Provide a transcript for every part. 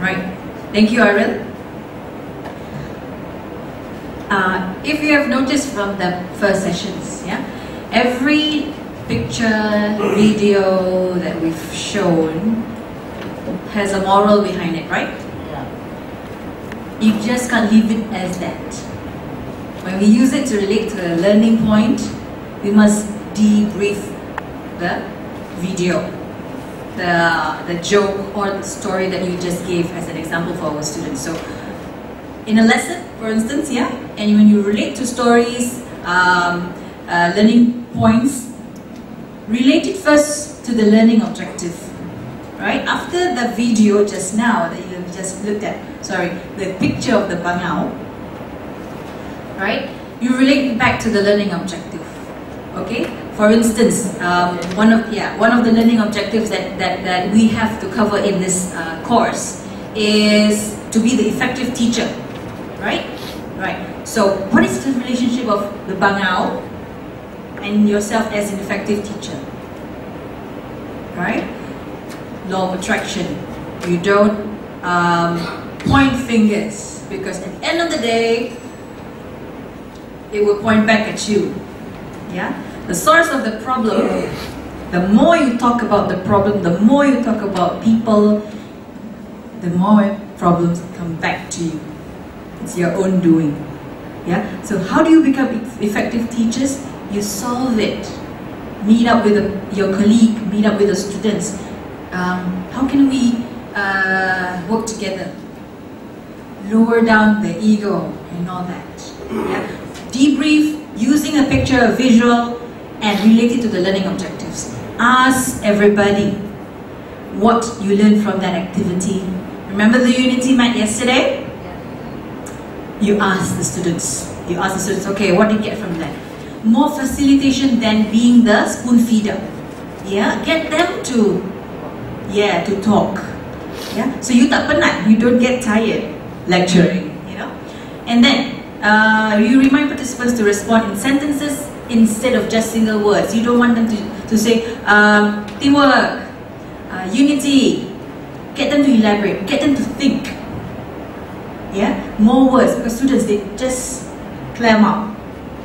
Right. Thank you, Ariel. If you have noticed from the first sessions, yeah, every picture, video that we've shown has a moral behind it, right? Yeah. You just can't leave it as that. When we use it to relate to a learning point, we must debrief the video, the joke or the story that you just gave as an example for our students. So in a lesson, for instance, yeah, and when you relate to stories, learning points, relate it first to the learning objective, right? After the video just now that you just looked at, sorry, the picture of the bangau, right? You relate it back to the learning objective, okay? For instance, one of the learning objectives that we have to cover in this course is to be the effective teacher, right? Right. So, what is the relationship of the bangau and yourself as an effective teacher? Right? Law of attraction. You don't point fingers, because at the end of the day, it will point back at you. Yeah? The source of the problem, the more you talk about the problem, the more you talk about people, the more problems come back to you. It's your own doing. Yeah? So how do you become effective teachers? You solve it. Meet up with your colleague, meet up with the students. How can we work together? Lower down the ego and all that. Yeah? Debrief using a picture, a visual, and relate it to the learning objectives. Ask everybody what you learned from that activity. Remember the unity mat yesterday? You ask the students. Okay, what did you get from that? More facilitation than being the spoon feeder. Yeah, get them to talk. Yeah, so you tak penat, you don't get tired lecturing, you know. And then you remind participants to respond in sentences instead of just single words. You don't want them to say teamwork, unity. Get them to elaborate, get them to think. Yeah, more words, because students, they just clam up.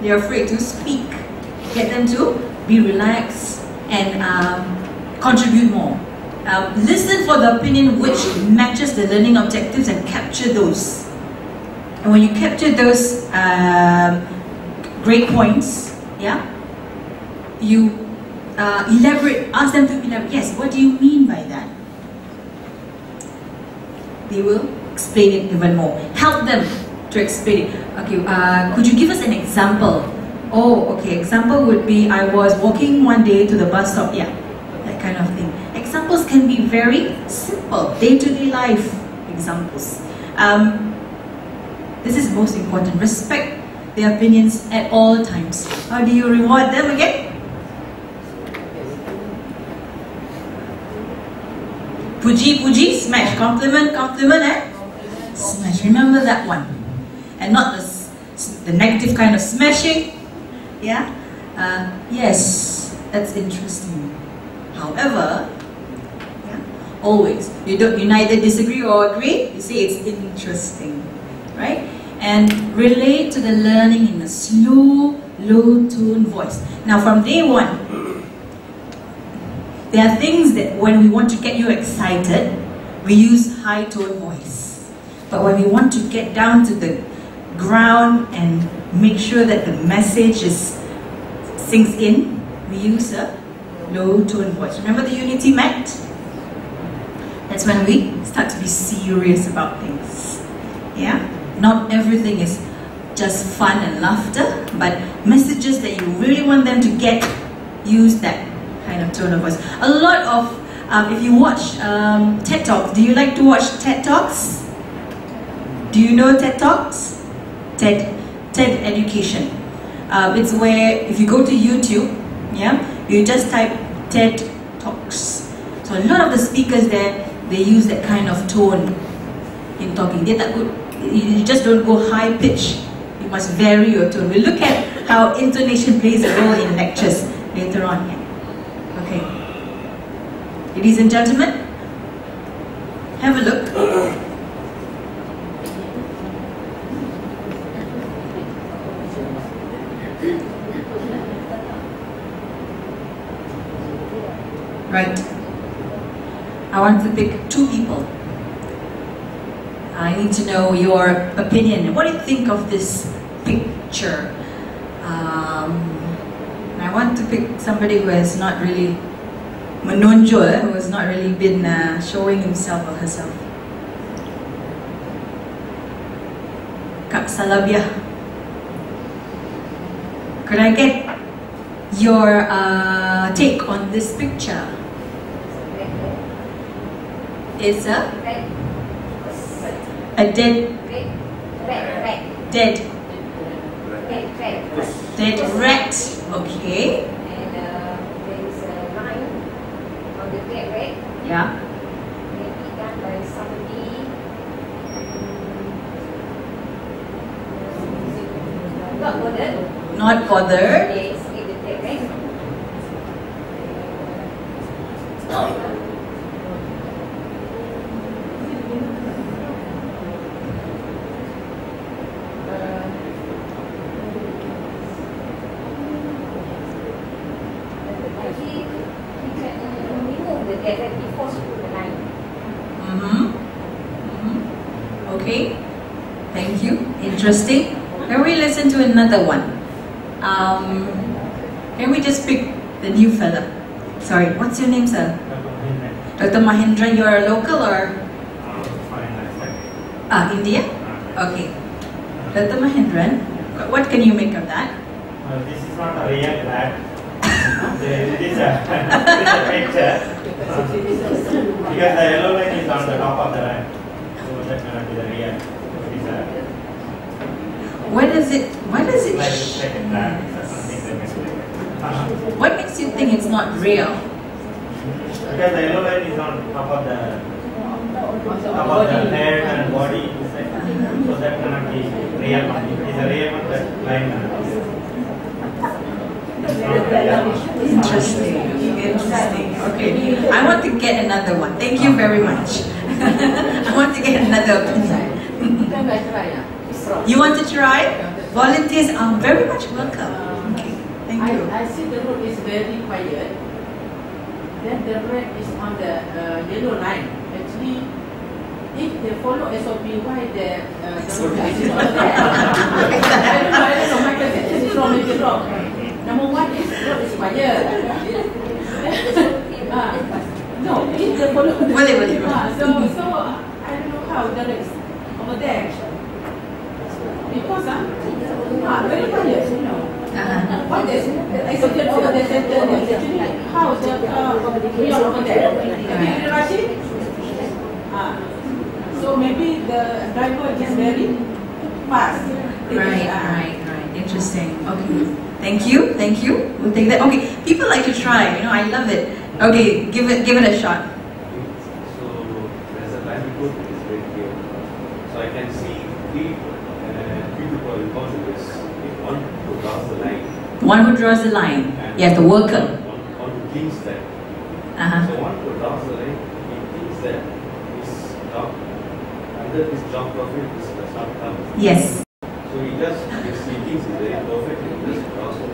They're afraid to speak. Get them to be relaxed and contribute more. Listen for the opinion which matches the learning objectives and capture those. And when you capture those great points, yeah, you elaborate, ask them to elaborate. Yes, what do you mean by that? They will explain it even more. Help them to explain it. Okay, could you give us an example? Oh, okay, example would be I was walking one day to the bus stop. Yeah, that kind of thing. Examples can be very simple, day-to-day life examples. This is most important. Respect their opinions at all times. How do you reward them again? Puji, puji, smash. Compliment, compliment, smash. Remember that one. And not the negative kind of smashing. Yeah? Yes, that's interesting. However, yeah, always, you neither disagree or agree. You say it's interesting. Right? And relate to the learning in a slow, low-tone voice. Now, from day one, there are things that when we want to get you excited, we use high-tone voice. But when we want to get down to the ground and make sure that the message sinks in, we use a low-tone voice. Remember the unity mat? That's when we start to be serious about things. Yeah? Not everything is just fun and laughter, but messages that you really want them to get, use that kind of tone of voice. A lot of, if you watch TED Talks, do you like to watch TED Talks? Do you know TED Talks? TED Education. It's where, if you go to YouTube, yeah, you just type TED Talks. So a lot of the speakers there, they use that kind of tone in talking. They're that good. You just don't go high pitch. You must vary your tone. We'll look at how intonation plays a role in lectures later on. Yeah. Okay. Ladies and gentlemen, have a look. I want to pick two people. I need to know your opinion. What do you think of this picture? I want to pick somebody who has not really menonjol, who has not really been showing himself or herself. Kak Salabia, could I get your take on this picture? Is a dead rat. Okay. And there is a line on the dead rat. Yeah. Maybe done by somebody. Not bothered. Not bothered. Yes, with the dead rat. Okay, thank you. Interesting. Can we listen to another one? Can we just pick the new fella? Sorry, what's your name, sir? Dr. Mahendra, you are a local or? India? Okay. Dr. Mahendran, what can you make of that? This is not a real rat. It is a picture. Because the yellow line is on the top of the rat. So that cannot be the real. It is a... Why does it like a rat or something that makes it. what makes you think it's not real? Because the yellow line is on top of the head and body. So that cannot be real one. It is a real one, that line cannot be real. Interesting. Interesting. Okay. I want to get another one. Thank you very much. I want to get another opinion. You want to try? Volunteers are very much welcome. Okay. Thank you. I see the road is very quiet. Then the red is on the yellow line. Actually, if they follow SOP, why the road is not there? I don't know. My question is wrong, maybe wrong. Number one is road is quiet. No, if they follow the so I don't know how the red is over there. Because very quiet, you know. What is exception over the center? How the beyond over there? Have you rush it? So maybe the driver is very fast. Right. Interesting. Okay. Thank you. We'll take that. Okay. People like to try. You know, I love it. Okay, give it a shot. So there's a line report that is very clear. So I can see three people because it is one who draws the line. One who draws the line. Yeah, the worker. One who thinks that. So one who draws the line, he thinks that his job, under his job profit, this does not come. Yes. So he thinks he's very perfect in this process.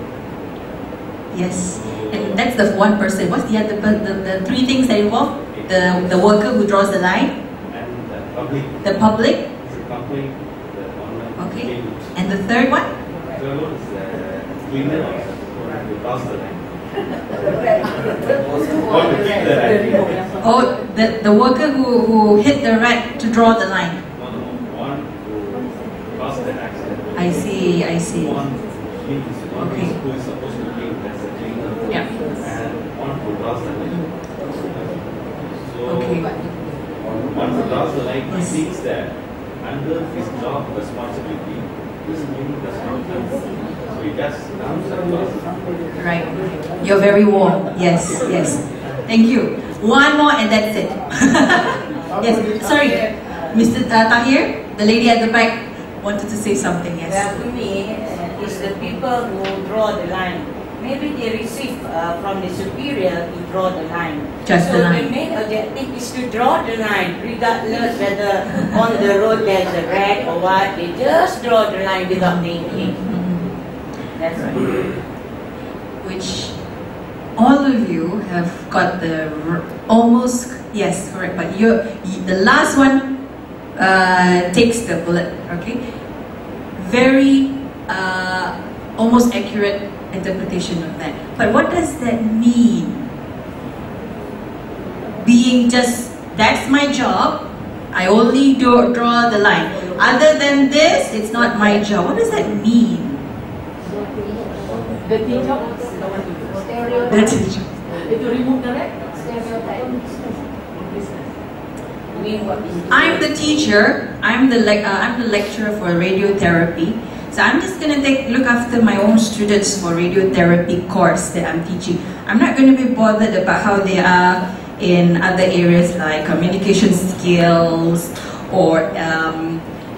Yes. And that's the one person. What's the other? The three things that involve the worker who draws the line. And the public. The public. The company, the online. Okay. And the third one. The third one is the cleaner who draws the line. Oh, the worker who hit the rat to draw the line. One who caused the accident. I see. One who is supposed to clean, that's the cleaner. Yeah. And one who draws the line. So, Okay. one who draws the line, he thinks that under his job responsibility, this cleaning does not come. So he just comes and draws the line. Right. You're very warm. Yes. Thank you. One more and that's it. Yes. Sorry, Mr. Tahir, the lady at the back wanted to say something. Yes. Well, to me, it's the people who draw the line. Maybe they receive from the superior to draw the line. Just so the line. the main objective is to draw the line, regardless whether on the road there's a rat or what. They just draw the line without thinking. That's right. Which all of you have got the almost, yes, correct, but the last one takes the bullet, okay? Very almost accurate interpretation of that. But what does that mean? Being just, that's my job, I only draw the line. Other than this, it's not my job. What does that mean? The teacher, The teacher. to remove the red. I'm the teacher. I'm the lecturer for radiotherapy. So I'm just gonna look after my own students for radiotherapy course that I'm teaching. I'm not gonna be bothered about how they are in other areas like communication skills or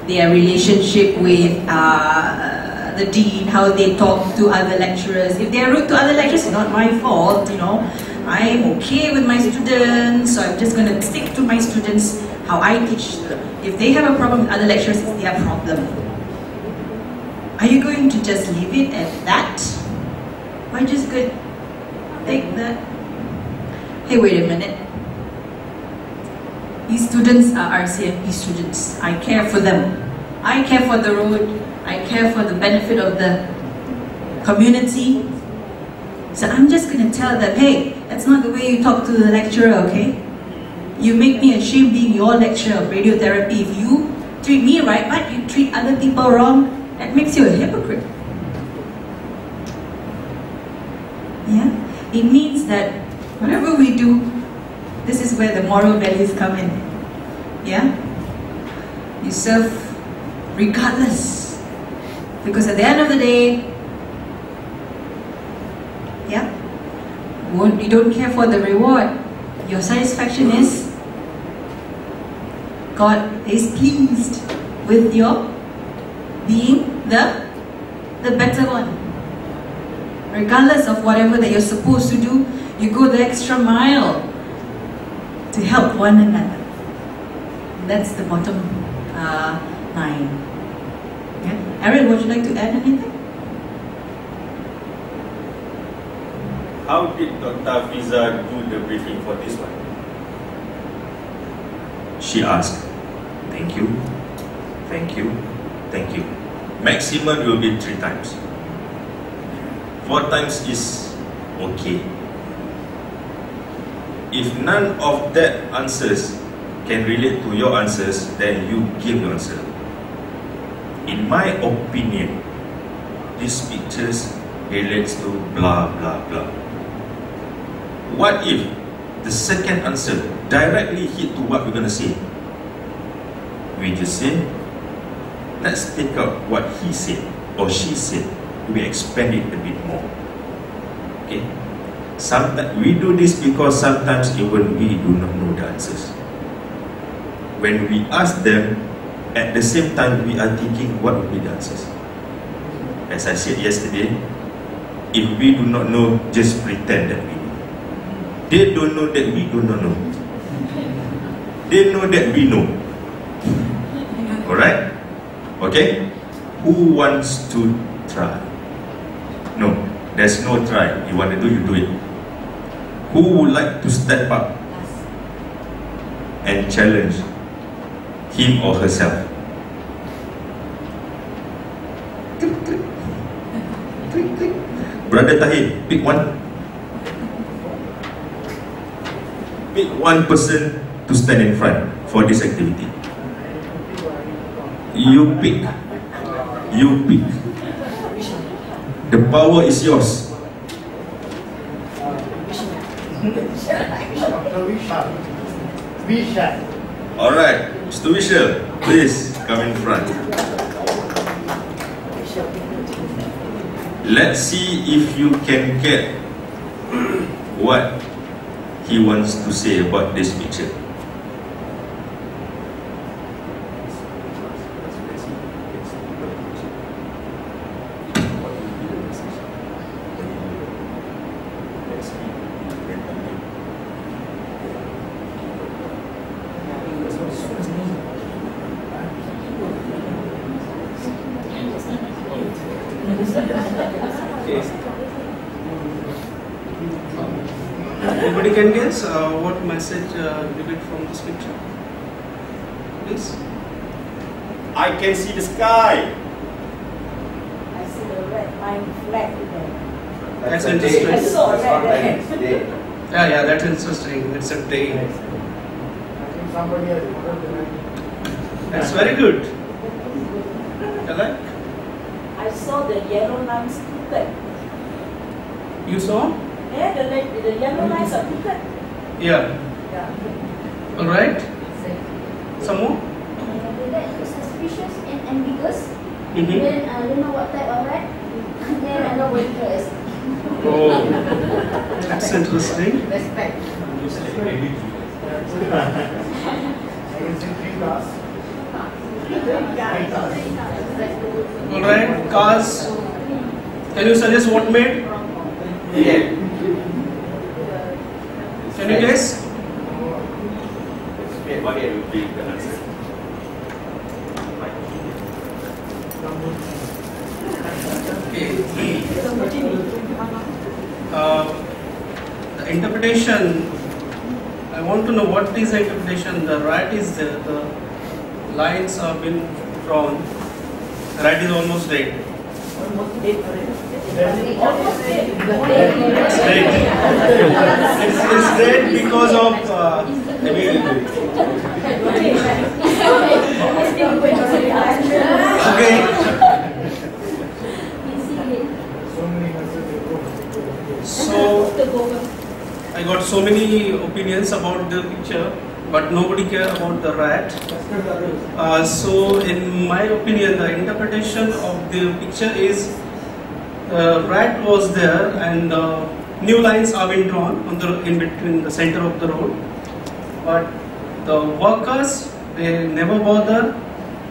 their relationship with the dean, how they talk to other lecturers. If they are rude to other lecturers, it's not my fault, you know. I'm okay with my students, so I'm just going to stick to my students, how I teach them. If they have a problem with other lecturers, it's their problem. Are you going to just leave it at that? Or just go take that? Hey, wait a minute. These students are RCMP students. I care for them. I care for the road. I care for the benefit of the community. So I'm just going to tell them, hey, that's not the way you talk to the lecturer, okay? You make me ashamed being your lecturer of radiotherapy. If you treat me right, but you treat other people wrong, that makes you a hypocrite. Yeah? It means that whatever we do, this is where the moral values come in. Yeah? You serve regardless. Because at the end of the day, yeah, you don't care for the reward. Your satisfaction is God is pleased with your being the better one. Regardless of whatever that you're supposed to do, you go the extra mile to help one another. That's the bottom line. Yeah. Aaron, would you like to add anything? How did Dr. Fiza do the briefing for this one? She asked, thank you, thank you, thank you. Maximum will be 3 times. 4 times is okay. If none of that answers can relate to your answers, then you give your answer. In my opinion, these pictures relates to blah blah blah. What if the second answer directly hit to what we're going to say? We just say, let's take out what he said or she said. We expand it a bit more. Okay? Sometimes we do this because sometimes even we do not know the answers. When we ask them, at the same time we are thinking what would be the answers. As I said yesterday, if we do not know, just pretend that we know. They don't know that we do not know. They know that we know. Alright? Okay? Who wants to try? No, there's no try. You want to do, you do it. Who would like to step up and challenge him or herself? Brother Tahir, pick one. Pick one person to stand in front for this activity. You pick. You pick. The power is yours. Alright, Mr. Vishal, please come in front. Let's see if you can get what he wants to say about this picture. can guess what message you get from this picture? Please. I can see the sky. I see the red line flag there. That's I interesting. saw red there. Yeah, that's interesting. It's a day. I think somebody has ordered the red. That's very good. You like? I saw the yellow lines crooked. You saw? Yeah, the yellow lines are crooked. Yeah. Yeah. All right. Some more? That is suspicious and ambiguous. Mm-hmm. Then I don't know what type of rat. And then I know what it is. Oh, that's interesting. Respect. I can see 3 cars. All right, cars. Can you suggest what made? Can you guess? What will be the answer? The interpretation. I want to know what is the interpretation. The rat is there. The lines have been drawn. The rat is almost dead. It's dead because of okay. So I got so many opinions about the picture, but nobody cared about the rat. So in my opinion, the interpretation of the picture is rat was there and new lines are being drawn on the in between the center of the road, but the workers, they never bother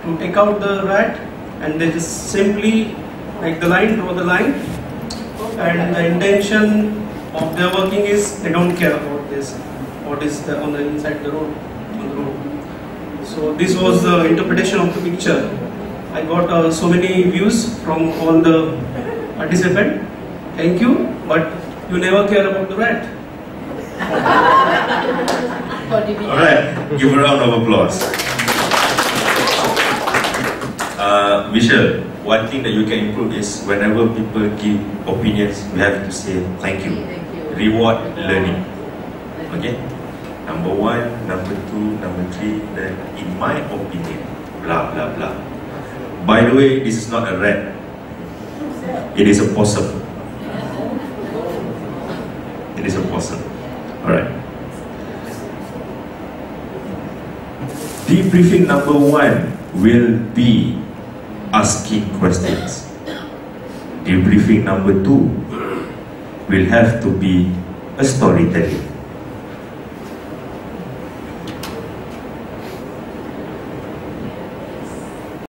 to take out the rat, and they just simply make the line, draw the line, and the intention of their working is they don't care about this, what is the, on the inside the road, on the road. So this was the interpretation of the picture. I got so many views from all the participants. Thank you, but you never care about the rat. Alright, give a round of applause. Michelle, one thing that you can improve is whenever people give opinions, we have to say thank you. Reward learning. Okay? Number 1, number 2, number 3, then in my opinion, blah blah blah. By the way, this is not a rat. It is a possum. It is a possum. Alright. Debriefing number 1 will be asking questions. Debriefing number 2 will have to be a storytelling.